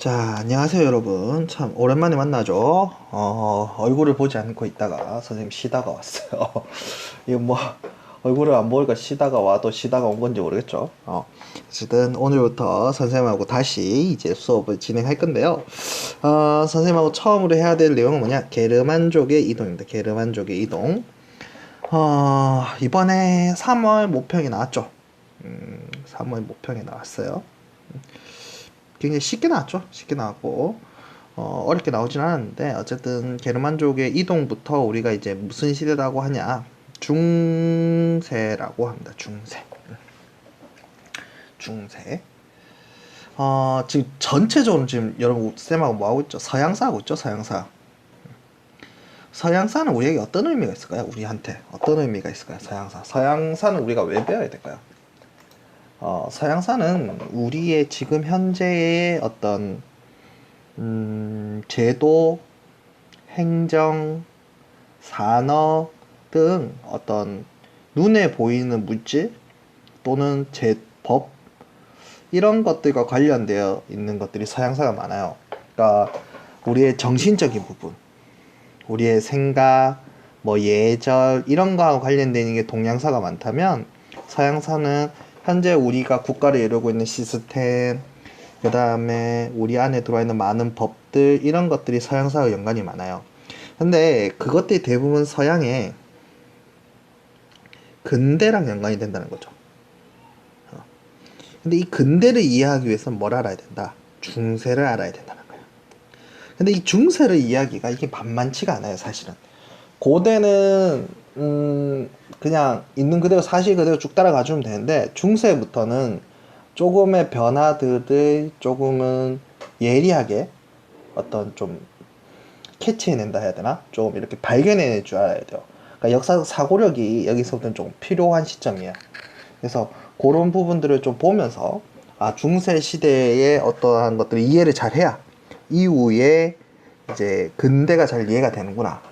자, 안녕하세요, 여러분. 참, 오랜만에 만나죠. 얼굴을 보지 않고 있다가 선생님 쉬다가 왔어요. 이거 뭐, 얼굴을 안 보니까 쉬다가 와도 쉬다가 온 건지 모르겠죠. 어쨌든 오늘부터 선생님하고 다시 이제 수업을 진행할 건데요. 선생님하고 처음으로 해야 될 내용은 뭐냐? 게르만족의 이동입니다. 게르만족의 이동. 이번에 3월 모평이 나왔죠. 3월 모평이 나왔어요. 굉장히 쉽게 나왔죠. 쉽게 나왔고 어렵게 나오진 않았는데 어쨌든 게르만족의 이동부터 우리가 이제 무슨 시대라고 하냐, 중세라고 합니다. 중세. 지금 전체적으로 지금 여러분 쌤하고 뭐 하고 있죠? 서양사 하고 있죠. 서양사는 우리에게 어떤 의미가 있을까요? 우리한테 어떤 의미가 있을까요? 서양사는 우리가 왜 배워야 될까요? 서양사는 우리의 지금 현재의 어떤 제도, 행정, 산업 등 어떤 눈에 보이는 물질 또는 제법 이런 것들과 관련되어 있는 것들이 서양사가 많아요. 그러니까 우리의 정신적인 부분, 우리의 생각, 뭐 예절 이런 거하고 관련되는 게 동양사가 많다면, 서양사는 현재 우리가 국가를 이루고 있는 시스템, 그 다음에 우리 안에 들어와 있는 많은 법들, 이런 것들이 서양사와 연관이 많아요. 근데 그것들이 대부분 서양의 근대랑 연관이 된다는 거죠. 근데 이 근대를 이해하기 위해서는 뭘 알아야 된다? 중세를 알아야 된다는 거예요. 근데 이 중세를 이해하기가 이게 만만치가 않아요, 사실은. 고대는 그냥 있는 그대로 사실 그대로 쭉 따라가주면 되는데, 중세부터는 조금의 변화들을 조금은 예리하게 어떤 좀 캐치해낸다 해야 되나? 좀 이렇게 발견해낼 줄 알아야 돼요. 그러니까 역사적 사고력이 여기서부터는 좀 필요한 시점이에요. 그래서 그런 부분들을 좀 보면서 중세 시대의 어떠한 것들을 이해를 잘 해야 이후에 이제 근대가 잘 이해가 되는구나.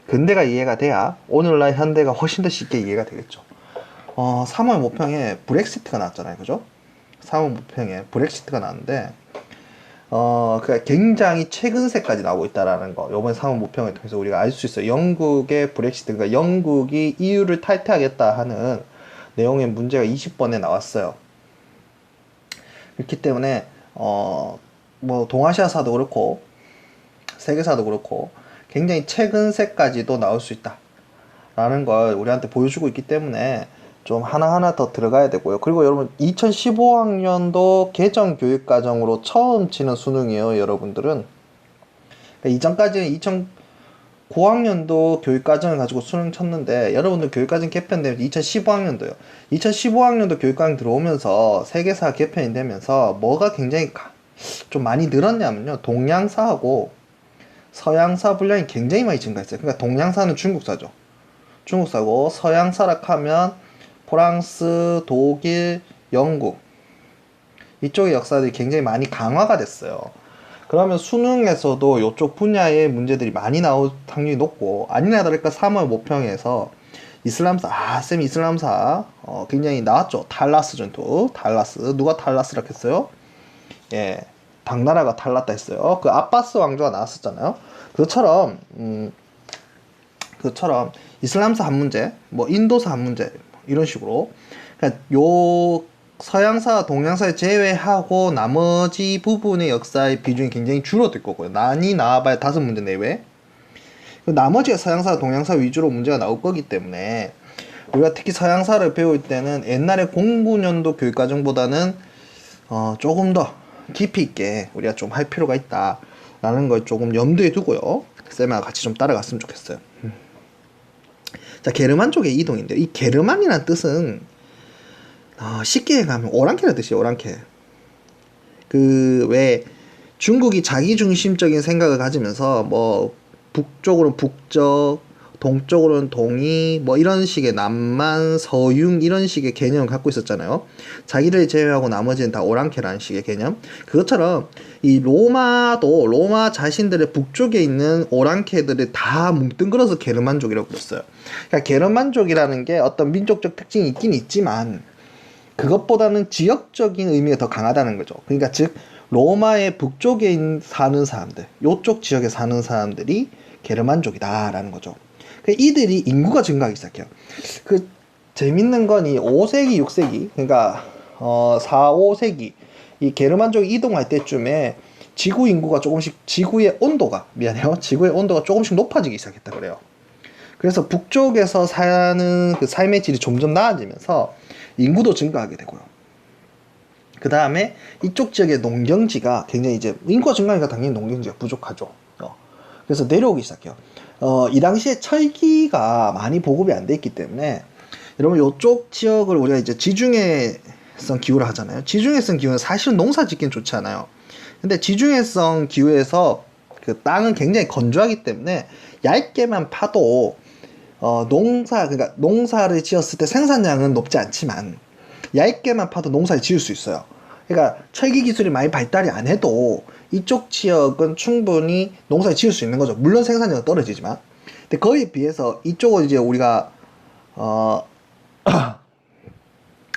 근대가 이해가 돼야 오늘날 현대가 훨씬 더 쉽게 이해가 되겠죠. 3월 모평에 브렉시트가 나왔잖아요. 그죠? 3월 모평에 브렉시트가 나왔는데, 그러니까 굉장히 최근세까지 나오고 있다라는 거, 요번 3월 모평을 통해서 우리가 알 수 있어요. 영국의 브렉시트, 그러니까 영국이 EU를 탈퇴하겠다 하는 내용의 문제가 20번에 나왔어요. 그렇기 때문에, 뭐, 동아시아사도 그렇고, 세계사도 그렇고, 굉장히 최근세까지도 나올 수 있다 라는 걸 우리한테 보여주고 있기 때문에 좀 하나하나 더 들어가야 되고요. 그리고 여러분, 2015학년도 개정교육과정으로 처음 치는 수능이에요. 여러분들은 이전까지는 2009학년도 교육과정을 가지고 수능 쳤는데, 여러분들 교육과정 개편되면 2015학년도요 2015학년도 교육과정 들어오면서 세계사 개편이 되면서 뭐가 굉장히 좀 많이 늘었냐면요, 동양사하고 서양사 분량이 굉장히 많이 증가했어요. 그러니까 동양사는 중국사죠. 중국사고, 서양사라 하면 프랑스, 독일, 영국, 이쪽의 역사들이 굉장히 많이 강화가 됐어요. 그러면 수능에서도 이쪽 분야의 문제들이 많이 나올 확률이 높고, 아니나 다를까 3월 모평에서 이슬람사, 쌤 이슬람사 굉장히 나왔죠. 탈라스 전투. 탈라스, 누가 탈라스라고 했어요? 예, 당나라가 탈났다 했어요. 그 아바스 왕조가 나왔었잖아요. 그것처럼 이슬람사 한 문제, 뭐 인도사 한 문제, 이런 식으로. 그러니까 요 서양사, 동양사를 제외하고 나머지 부분의 역사의 비중이 굉장히 줄어들 거고요. 많이 나와봐야 5문제 내외. 나머지가 서양사, 동양사 위주로 문제가 나올 거기 때문에, 우리가 특히 서양사를 배울 때는 옛날에 09년도 교육과정보다는 조금 더 깊이 있게 우리가 좀 할 필요가 있다 라는 걸 조금 염두에 두고요, 쌤하고 같이 좀 따라갔으면 좋겠어요. 자, 게르만족의 이동인데, 이 게르만이라는 뜻은 쉽게 가면 오랑캐라는 뜻이에요. 오랑캐. 왜 중국이 자기중심적인 생각을 가지면서 뭐 북쪽으로는 북적, 동쪽으로는 동이, 뭐 이런 식의 남만, 서융 이런 식의 개념을 갖고 있었잖아요. 자기를 제외하고 나머지는 다 오랑캐라는 식의 개념. 그것처럼 이 로마도 로마 자신들의 북쪽에 있는 오랑캐들을 다 뭉뚱그려서 게르만족이라고 불렀어요. 그러니까 게르만족이라는 게 어떤 민족적 특징이 있긴 있지만, 그것보다는 지역적인 의미가 더 강하다는 거죠. 그러니까 즉 로마의 북쪽에 사는 사람들, 요쪽 지역에 사는 사람들이 게르만족이다라는 거죠. 이들이 인구가 증가하기 시작해요. 그 재밌는 건 이 5세기, 6세기, 그러니까 4, 5세기 이 게르만족이 이동할 때쯤에 지구 인구가 조금씩 지구의 온도가 조금씩 높아지기 시작했다 그래요. 그래서 북쪽에서 사는 그 삶의 질이 점점 나아지면서 인구도 증가하게 되고요. 그 다음에 이쪽 지역의 농경지가 굉장히 이제 인구가 증가하니까 당연히 농경지가 부족하죠. 그래서 내려오기 시작해요. 이 당시에 철기가 많이 보급이 안 돼 있기 때문에 여러분 이쪽 지역을 우리가 이제 지중해성 기후를 하잖아요. 지중해성 기후는 사실은 농사 짓기는 좋지 않아요. 근데 지중해성 기후에서 그 땅은 굉장히 건조하기 때문에 얇게만 파도 그러니까 농사를 지었을 때 생산량은 높지 않지만 얇게만 파도 농사를 지을 수 있어요. 그러니까 철기 기술이 많이 발달이 안 해도 이쪽 지역은 충분히 농사를 지을 수 있는 거죠. 물론 생산량은 떨어지지만. 근데 거기에 비해서 이쪽은 이제 우리가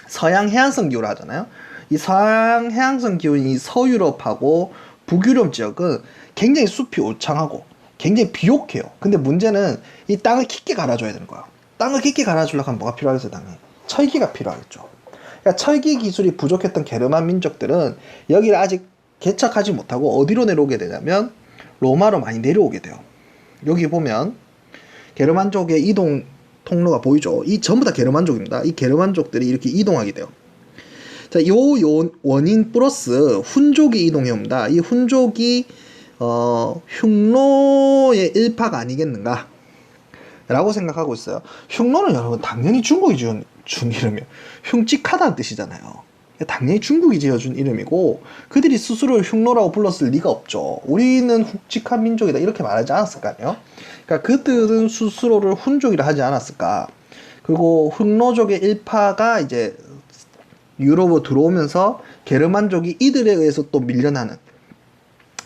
서양 해안성 기후를 하잖아요. 이 서양 해안성 기후인 이 서유럽하고 북유럽 지역은 굉장히 숲이 울창하고 굉장히 비옥해요. 근데 문제는 이 땅을 깊게 갈아줘야 되는 거야. 땅을 깊게 갈아주려고 하면 뭐가 필요하겠어요, 당연히? 철기가 필요하겠죠. 그러니까 철기 기술이 부족했던 게르만 민족들은 여기를 아직 개척하지 못하고 어디로 내려오게 되냐면 로마로 많이 내려오게 돼요. 여기 보면 게르만족의 이동 통로가 보이죠. 이 전부 다 게르만족입니다. 이 게르만족들이 이렇게 이동하게 돼요. 자, 요 원인 플러스 훈족이 이동해 옵니다. 이 훈족이 흉노의 일파가 아니겠는가 라고 생각하고 있어요. 흉노는 여러분 당연히 중국이 준 이름이에요. 흉측하다는 뜻이잖아요. 당연히 중국이 지어준 이름이고 그들이 스스로를 흉노라고 불렀을 리가 없죠. 우리는 흉측한 민족이다 이렇게 말하지 않았을까요? 그러니까 그들은 스스로를 훈족이라 하지 않았을까. 그리고 흉노족의 일파가 이제 유럽으로 들어오면서 게르만족이 이들에 의해서 또 밀려나는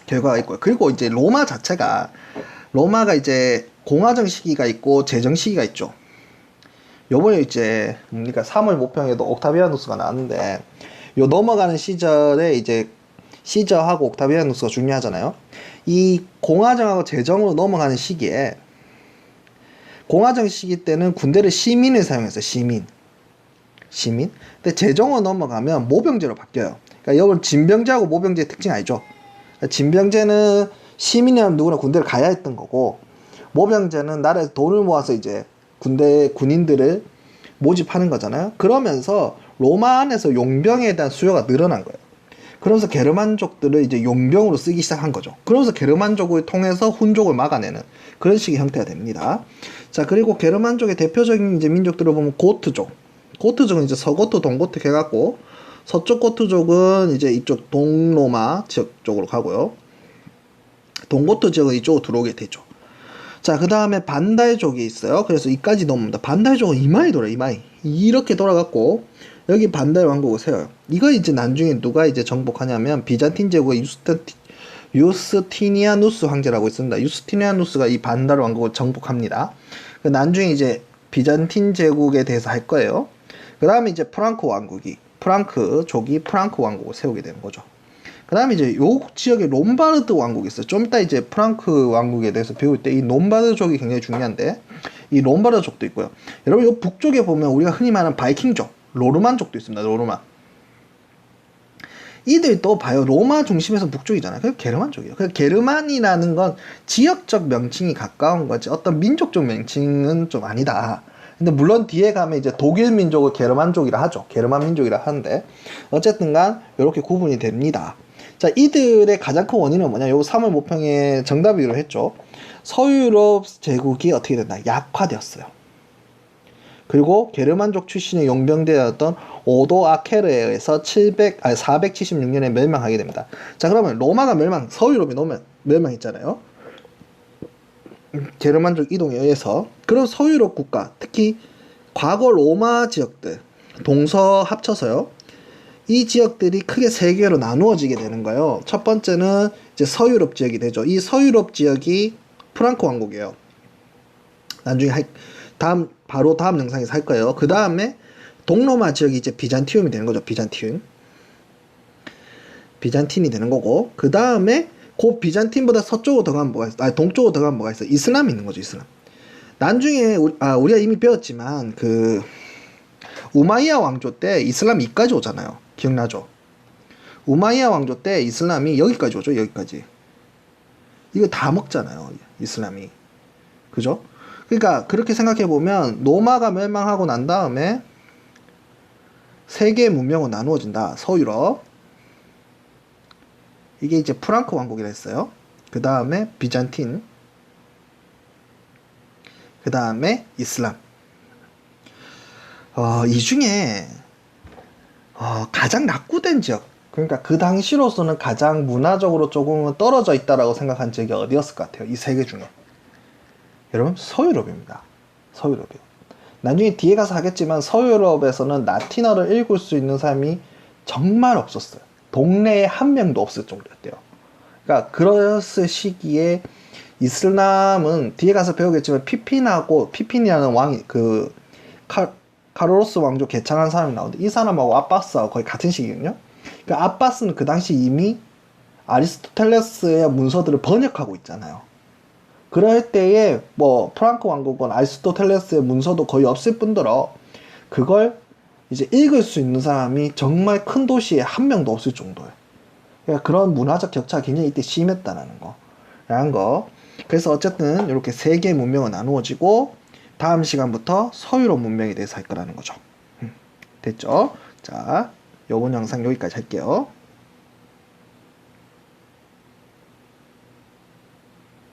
결과가 있고요. 그리고 이제 로마가 이제 공화정 시기가 있고 제정 시기가 있죠. 요번에 이제 그러니까 3월 모평에도 옥타비아누스가 나왔는데 요 넘어가는 시절에 이제 시저하고 옥타비아누스가 중요하잖아요. 이 공화정하고 제정으로 넘어가는 시기에 공화정 시기 때는 군대를 시민을 사용했어요. 시민. 근데 제정으로 넘어가면 모병제로 바뀌어요. 그러니까 여러분 진병제하고 모병제의 특징 알죠? 그러니까 진병제는 시민이라면 누구나 군대를 가야 했던 거고 모병제는 나라에서 돈을 모아서 이제 군인들을 모집하는 거잖아요. 그러면서 로마 안에서 용병에 대한 수요가 늘어난 거예요. 그러면서 게르만족들을 이제 용병으로 쓰기 시작한 거죠. 그러면서 게르만족을 통해서 훈족을 막아내는 그런 식의 형태가 됩니다. 자, 그리고 게르만족의 대표적인 이제 민족들을 보면 고트족은 이제 서고트, 동고트 해갖고 서쪽 고트족은 이제 이쪽 동로마 지역 쪽으로 가고요. 동고트 지역은 이쪽으로 들어오게 되죠. 자, 그 다음에 반달족이 있어요. 그래서 이까지 넘습니다. 반달족은 이마에 돌아요, 이마에. 이렇게 돌아갔고, 여기 반달 왕국을 세워요. 이거 이제 나중에 누가 이제 정복하냐면, 비잔틴 제국의 유스티니아누스 황제라고 있습니다. 유스티니아누스가 이 반달 왕국을 정복합니다. 나중에 이제 비잔틴 제국에 대해서 할 거예요. 그 다음에 이제 프랑크족이 프랑크 왕국을 세우게 되는 거죠. 그 다음에 이제 요 지역에 롬바르드 왕국이 있어요. 좀 이따 이제 프랑크 왕국에 대해서 배울 때 이 롬바르족이 굉장히 중요한데 이 롬바르족도 있고요. 여러분 요 북쪽에 보면 우리가 흔히 말하는 바이킹족, 로르만족도 있습니다. 로르만. 이들도 봐요. 로마 중심에서 북쪽이잖아요. 그게 게르만족이에요. 그러니까 게르만이라는 건 지역적 명칭이 가까운 거지 어떤 민족적 명칭은 좀 아니다. 근데 물론 뒤에 가면 이제 독일 민족을 게르만족이라 하죠. 게르만 민족이라 하는데 어쨌든 간 이렇게 구분이 됩니다. 자, 이들의 가장 큰 원인은 뭐냐? 요 3월 모평에 정답이기로 했죠. 서유럽 제국이 어떻게 된다? 약화되었어요. 그리고 게르만족 출신의 용병대였던 오도 아케르에 의해서 476년에 멸망하게 됩니다. 자, 그러면 로마가 서유럽이 멸망했잖아요. 게르만족 이동에 의해서. 그럼 서유럽 국가, 특히 과거 로마 지역들, 동서 합쳐서요. 이 지역들이 크게 세 개로 나누어지게 되는 거예요. 첫 번째는 이제 서유럽 지역이 되죠. 이 서유럽 지역이 프랑크 왕국이에요. 나중에 바로 다음 영상에서 할 거예요. 그 다음에 동로마 지역이 이제 비잔티움이 되는 거죠. 비잔티움 비잔틴이 되는 거고, 그 다음에 그 비잔틴보다 서쪽으로 더 가면 뭐가 있어? 동쪽으로 더 가면 뭐가 있어? 이슬람이 있는 거죠, 이슬람. 나중에 우리가 이미 배웠지만 그 우마이야 왕조 때 이슬람이 이까지 오잖아요. 기억나죠? 우마이야 왕조 때 이슬람이 여기까지 오죠, 여기까지. 이거 다 먹잖아요, 이슬람이. 그죠? 그러니까 그렇게 생각해 보면 로마가 멸망하고 난 다음에 세계의 문명은 나누어진다. 서유럽. 이게 이제 프랑크 왕국이라 했어요. 그 다음에 비잔틴. 그 다음에 이슬람. 이 중에 가장 낙후된 지역, 그러니까 그 당시로서는 가장 문화적으로 조금은 떨어져 있다라고 생각한 지역이 어디였을 것 같아요? 이 세 개 중에. 여러분, 서유럽입니다. 서유럽이요. 나중에 뒤에 가서 하겠지만 서유럽에서는 라틴어를 읽을 수 있는 사람이 정말 없었어요. 동네에 한 명도 없을 정도였대요. 그러니까 그랬을 시기에 이슬람은 뒤에 가서 배우겠지만 피핀이라는 왕이 카르로스 왕조 개창한 사람이 나오는데 이 사람하고 아바스하고 거의 같은 시기거든요. 그러니까 아바스는 그 당시 이미 아리스토텔레스의 문서들을 번역하고 있잖아요. 그럴 때에 뭐 프랑크 왕국은 아리스토텔레스의 문서도 거의 없을 뿐더러 그걸 이제 읽을 수 있는 사람이 정말 큰 도시에 한 명도 없을 정도예요. 그러니까 그런 문화적 격차가 굉장히 이때 심했다는 거. 라는 거. 그래서 어쨌든 이렇게 세 개의 문명은 나누어지고 다음 시간부터 서유럽 문명에 대해서 할 거라는 거죠. 됐죠? 자, 요번 영상 여기까지 할게요.